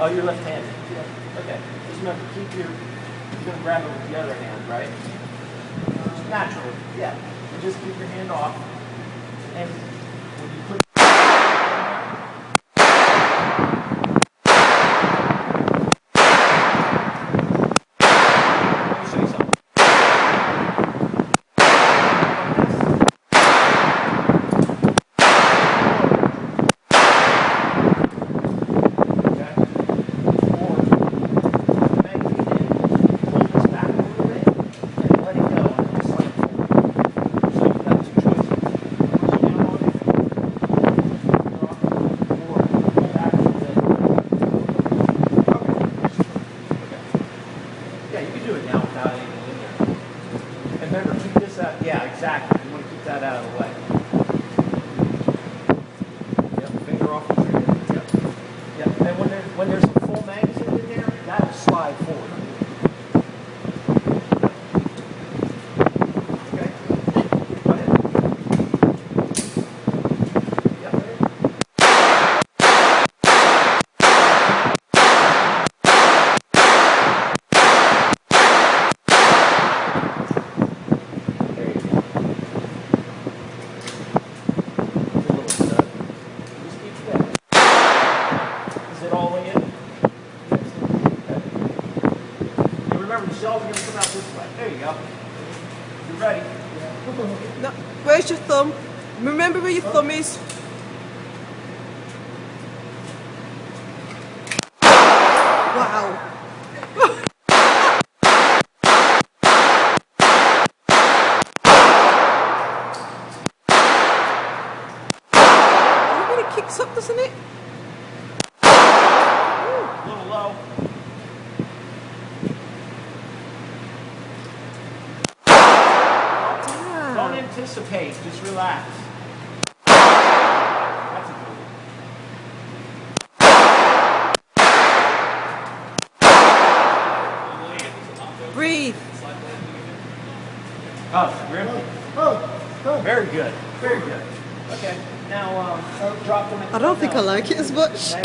Oh, you're left-handed. Yeah. Okay. Just remember, you're going to grab it with the other hand, right? Just naturally. Yeah. And just keep your hand off. And when you put remember, keep this out. Yeah, exactly. You want to keep that out of the way. Yep, finger off the trigger. Yep. Yep. And when there's a full magazine in there, that'll slide forward. Okay. Go ahead. Yep. Remember, the shells are going to come out this way. There you go. You're ready. No, where's your thumb? Remember where your thumb is. Wow. It really kicks up, doesn't it? A little low. Don't anticipate, just relax. That's a good one. Breathe. Oh, really? Very good. Very good. Okay, now drop them. I don't think I like it as much.